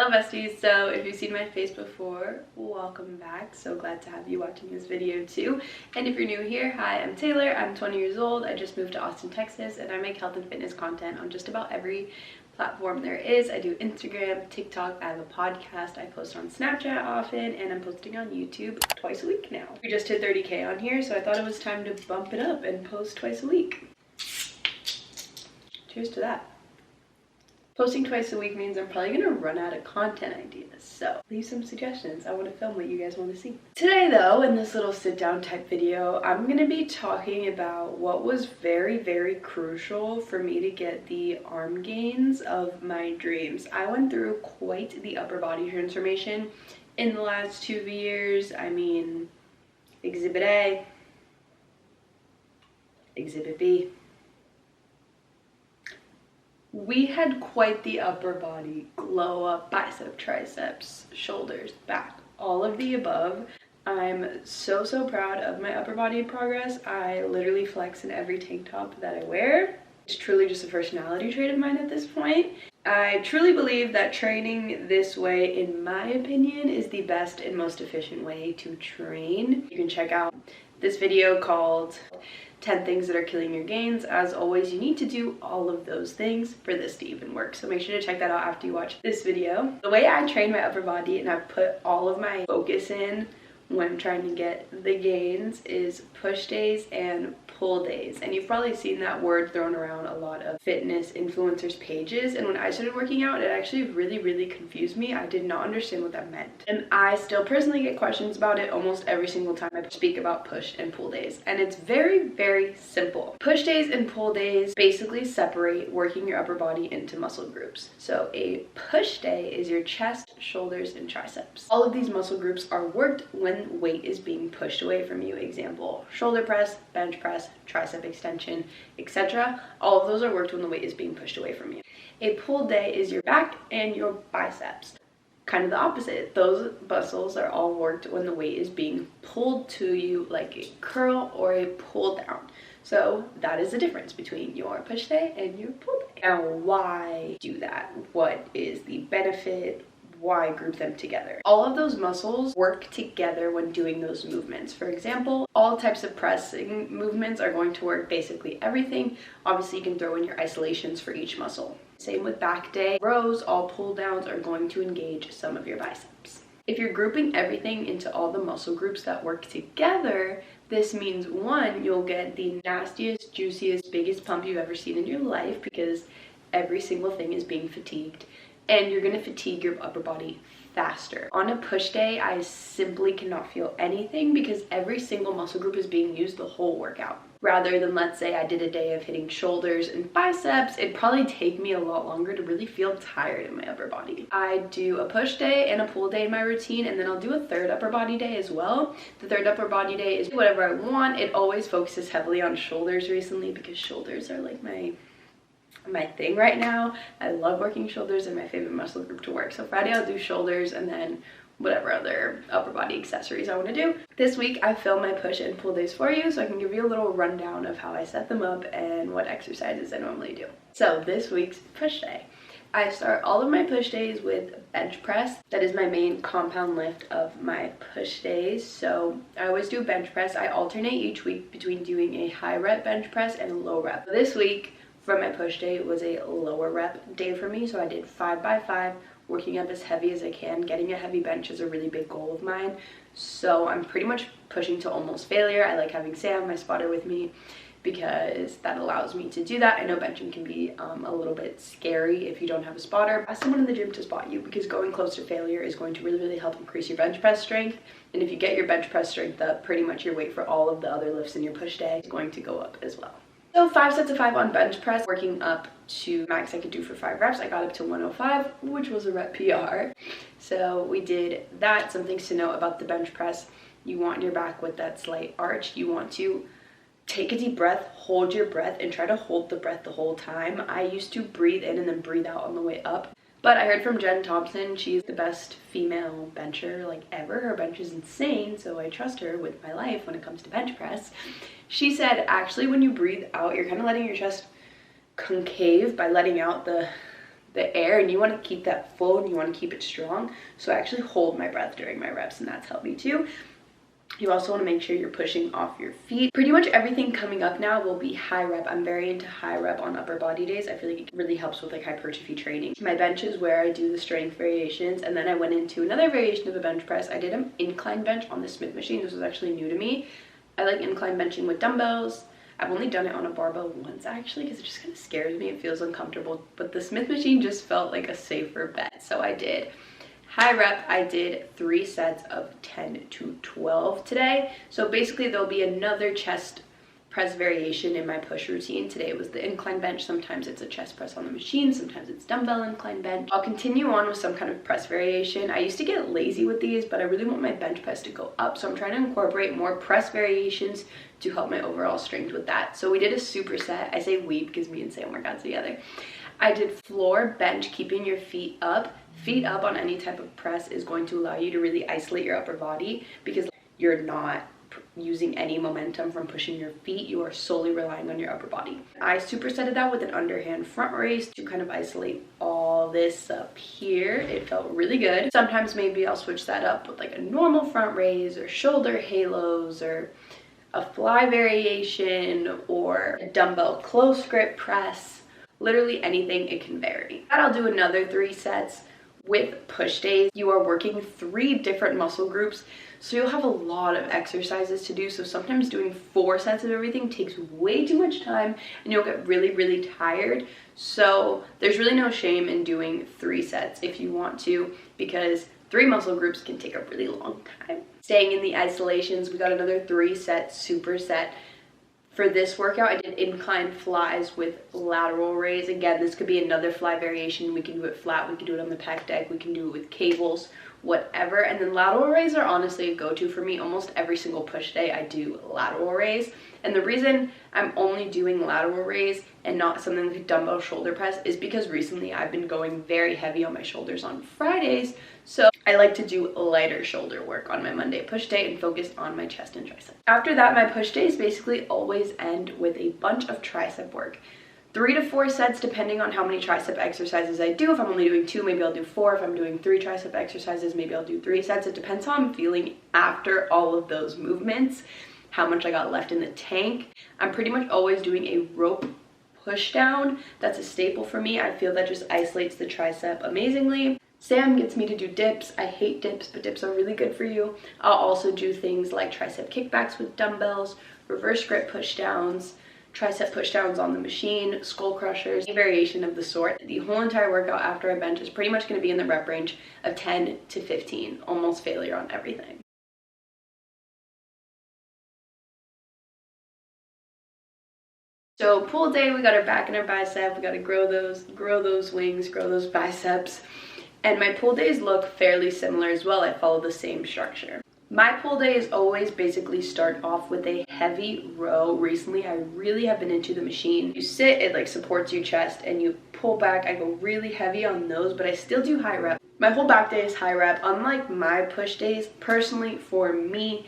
Hello besties, so if you've seen my face before, welcome back. So glad to have you watching this video too. And if you're new here, hi, I'm Taylor, I'm 20 years old, I just moved to Austin, Texas, and I make health and fitness content on just about every platform there is. I do Instagram, TikTok, I have a podcast, I post on Snapchat often, and I'm posting on YouTube twice a week now. We just hit 30K on here, so I thought it was time to bump it up and post twice a week. Cheers to that. Posting twice a week means I'm probably gonna run out of content ideas, so leave some suggestions. I want to film what you guys want to see. Today though, in this little sit down type video, I'm gonna be talking about what was very crucial for me to get the arm gains of my dreams. I went through quite the upper body transformation in the last 2 years. I mean, Exhibit A, Exhibit B. We had quite the upper body glow up, bicep, triceps, shoulders, back, all of the above. I'm so proud of my upper body progress. I literally flex in every tank top that I wear. It's truly just a personality trait of mine at this point. I truly believe that training this way, in my opinion, is the best and most efficient way to train. You can check out this video called 10 things that are killing your gains. As always, you need to do all of those things for this to even work. So make sure to check that out after you watch this video. The way I train my upper body and I put all of my focus in when I'm trying to get the gains is push days and pull days. And you've probably seen that word thrown around a lot of fitness influencers pages. And when I started working out, it actually really confused me. I did not understand what that meant. And I still personally get questions about it almost every single time I speak about push and pull days. And it's very simple. Push days and pull days basically separate working your upper body into muscle groups. So a push day is your chest, shoulders, and triceps. All of these muscle groups are worked when weight is being pushed away from you. Example, shoulder press, bench press, tricep extension, etc. All of those are worked when the weight is being pushed away from you. A pull day is your back and your biceps. Kind of the opposite. Those muscles are all worked when the weight is being pulled to you, like a curl or a pull down. So that is the difference between your push day and your pull day. Now, why do that? What is the benefit? Why group them together? All of those muscles work together when doing those movements. For example, all types of pressing movements are going to work basically everything. Obviously, you can throw in your isolations for each muscle. Same with back day. Rows, all pull downs are going to engage some of your biceps. If you're grouping everything into all the muscle groups that work together, this means one, you'll get the nastiest, juiciest, biggest pump you've ever seen in your life because every single thing is being fatigued. And you're gonna fatigue your upper body faster. On a push day, I simply cannot feel anything because every single muscle group is being used the whole workout. Rather than, let's say I did a day of hitting shoulders and biceps, it'd probably take me a lot longer to really feel tired in my upper body. I do a push day and a pull day in my routine, and then I'll do a third upper body day as well. The third upper body day is whatever I want. It always focuses heavily on shoulders recently because shoulders are like my thing right now. I love working shoulders and my favorite muscle group to work. So Friday I'll do shoulders and then whatever other upper body accessories I want to do. This week I filmed my push and pull days for you so I can give you a little rundown of how I set them up and what exercises I normally do. So this week's push day. I start all of my push days with bench press. That is my main compound lift of my push days. So I always do bench press. I alternate each week between doing a high rep bench press and a low rep. This week for my push day, it was a lower rep day for me, so I did 5 by 5, working up as heavy as I can. Getting a heavy bench is a really big goal of mine, so I'm pretty much pushing to almost failure. I like having Sam, my spotter, with me because that allows me to do that. I know benching can be a little bit scary if you don't have a spotter. Ask someone in the gym to spot you because going close to failure is going to really help increase your bench press strength, and if you get your bench press strength up, pretty much your weight for all of the other lifts in your push day is going to go up as well. So 5 sets of 5 on bench press, working up to max I could do for 5 reps. I got up to 105, which was a rep PR. So we did that. Some things to note about the bench press. You want your back with that slight arch. You want to take a deep breath, hold your breath, and try to hold the breath the whole time. I used to breathe in and then breathe out on the way up. But I heard from Jen Thompson, she's the best female bencher like ever. Her bench is insane, so I trust her with my life when it comes to bench press. She said actually when you breathe out, you're kind of letting your chest concave by letting out the the air, and you want to keep that flow and you want to keep it strong. So I actually hold my breath during my reps, and that's helped me too. You also want to make sure you're pushing off your feet. Pretty much everything coming up now will be high rep. I'm very into high rep on upper body days. I feel like it really helps with like hypertrophy training. My bench is where I do the strength variations, and then I went into another variation of a bench press. I did an incline bench on the Smith machine. This was actually new to me. I like incline benching with dumbbells. I've only done it on a barbell once actually, because it just kind of scares me. It feels uncomfortable, but the Smith machine just felt like a safer bet, so I did. High rep, I did 3 sets of 10 to 12 today. So basically there'll be another chest press variation in my push routine. Today it was the incline bench. Sometimes it's a chest press on the machine, sometimes it's dumbbell incline bench. I'll continue on with some kind of press variation. I used to get lazy with these, but I really want my bench press to go up, so I'm trying to incorporate more press variations to help my overall strength with that. So we did a superset. I say we because me and Sam work out together. I did floor bench, keeping your feet up. Feet up on any type of press is going to allow you to really isolate your upper body, because you're not using any momentum from pushing your feet. You are solely relying on your upper body. I supersetted that with an underhand front raise to kind of isolate all this up here. It felt really good. Sometimes maybe I'll switch that up with like a normal front raise or shoulder halos or a fly variation or a dumbbell close grip press. Literally anything, it can vary. And I'll do another 3 sets. With push days, you are working 3 different muscle groups, so you'll have a lot of exercises to do. So sometimes doing 4 sets of everything takes way too much time and you'll get really tired. So there's really no shame in doing 3 sets if you want to, because 3 muscle groups can take a really long time. Staying in the isolations, we got another 3 set superset. For this workout, I did incline flies with lateral raise. Again, this could be another fly variation. We can do it flat, we can do it on the pec deck, we can do it with cables, whatever. And then lateral raise are honestly a go-to for me. Almost every single push day I do lateral raise. And the reason I'm only doing lateral raise and not something like a dumbbell shoulder press is because recently I've been going very heavy on my shoulders on Fridays. So I like to do lighter shoulder work on my Monday push day and focus on my chest and tricep. After that, my push days basically always end with a bunch of tricep work. 3 to 4 sets depending on how many tricep exercises I do. If I'm only doing 2, maybe I'll do 4. If I'm doing 3 tricep exercises, maybe I'll do 3 sets. It depends how I'm feeling after all of those movements, how much I got left in the tank. I'm pretty much always doing a rope push down. That's a staple for me. I feel that just isolates the tricep amazingly. Sam gets me to do dips. I hate dips, but dips are really good for you. I'll also do things like tricep kickbacks with dumbbells, reverse grip push downs, tricep push downs on the machine, skull crushers, a variation of the sort. The whole entire workout after I bench is pretty much going to be in the rep range of 10 to 15, almost failure on everything. So pull day, we got our back and our bicep. We got to grow those wings, grow those biceps. And my pull days look fairly similar as well. I follow the same structure. My pull days always basically start off with a heavy row. Recently, I really have been into the machine. You sit, it like supports your chest, and you pull back. I go really heavy on those, but I still do high rep. My whole back day is high rep. Unlike my push days, personally for me,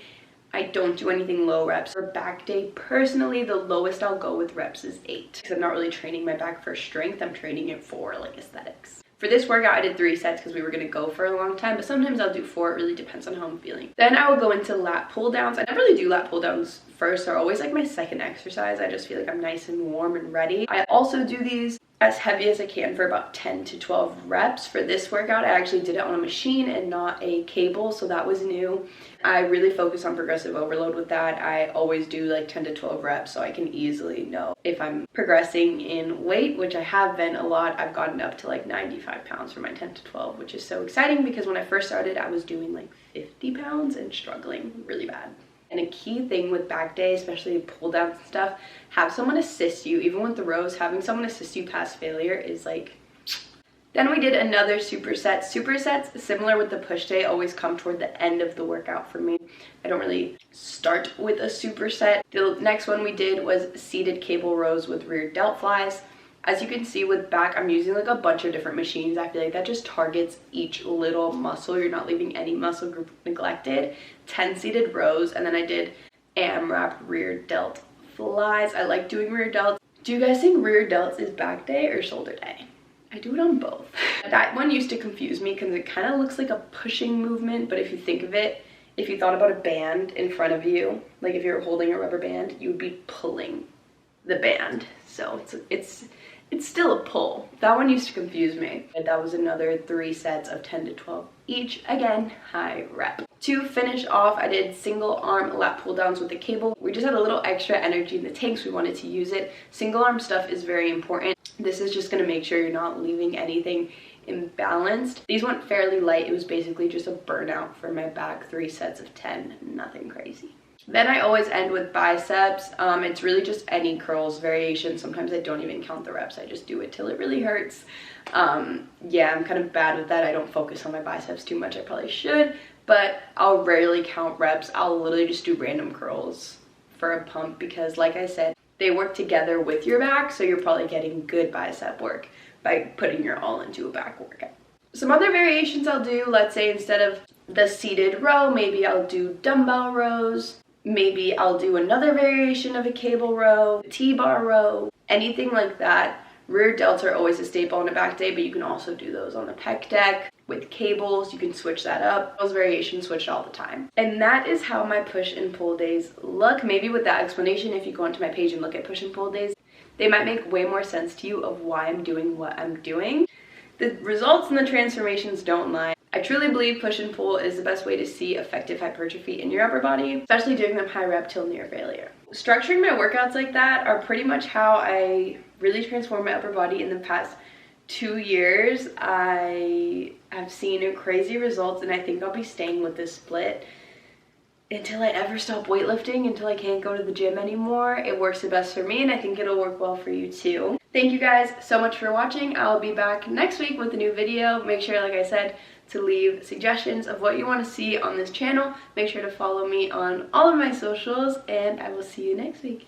I don't do anything low reps. For back day, personally, the lowest I'll go with reps is 8. Because I'm not really training my back for strength, I'm training it for like aesthetics. For this workout, I did 3 sets because we were going to go for a long time, but sometimes I'll do 4. It really depends on how I'm feeling. Then I will go into lat pull downs. I never really do lat pull downs first. They're always like my second exercise. I just feel like I'm nice and warm and ready. I also do these as heavy as I can for about 10 to 12 reps. For this workout, I actually did it on a machine and not a cable, so that was new. I really focus on progressive overload with that. I always do like 10 to 12 reps so I can easily know if I'm progressing in weight, which I have been a lot. I've gotten up to like 95 pounds for my 10 to 12, which is so exciting because when I first started, I was doing like 50 pounds and struggling really bad. And a key thing with back day, especially pull downs and stuff, have someone assist you. Even with the rows, having someone assist you past failure is like... Then we did another superset. Supersets, similar with the push day, always come toward the end of the workout for me. I don't really start with a superset. The next one we did was seated cable rows with rear delt flies. As you can see with back, I'm using like a bunch of different machines. I feel like that just targets each little muscle. You're not leaving any muscle group neglected. 10 seated rows, and then I did AMRAP rear delt flies. I like doing rear delts. Do you guys think rear delts is back day or shoulder day? I do it on both. That one used to confuse me because it kind of looks like a pushing movement, but if you think of it, if you thought about a band in front of you, like if you were holding a rubber band, you would be pulling the band. So it's still a pull. That one used to confuse me. And that was another 3 sets of 10 to 12 each. Again, high rep. To finish off, I did single arm lat pull downs with the cable. We just had a little extra energy in the tanks. We wanted to use it. Single arm stuff is very important. This is just gonna make sure you're not leaving anything imbalanced. These went fairly light. It was basically just a burnout for my back, 3 sets of 10, nothing crazy. Then I always end with biceps. It's really just any curls variation. Sometimes I don't even count the reps. I just do it till it really hurts. Yeah, I'm kind of bad with that. I don't focus on my biceps too much. I probably should, but I'll rarely count reps. I'll literally just do random curls for a pump because, like I said, they work together with your back, so you're probably getting good bicep work by putting your all into a back workout. Some other variations I'll do, let's say instead of the seated row, maybe I'll do dumbbell rows. Maybe I'll do another variation of a cable row, T-bar row, anything like that. Rear delts are always a staple on a back day, but you can also do those on the pec deck with cables. You can switch that up. Those variations switch all the time. And that is how my push and pull days look. Maybe with that explanation, if you go onto my page and look at push and pull days, they might make way more sense to you of why I'm doing what I'm doing. The results and the transformations don't lie. I truly believe push and pull is the best way to see effective hypertrophy in your upper body, especially doing them high rep till near failure. Structuring my workouts like that are pretty much how I really transformed my upper body in the past 2 years. I have seen crazy results, and I think I'll be staying with this split until I ever stop weightlifting, until I can't go to the gym anymore. It works the best for me, and I think it'll work well for you too. Thank you guys so much for watching. I'll be back next week with a new video. Make sure, like I said, to leave suggestions of what you want to see on this channel. Make sure to follow me on all of my socials, and I will see you next week.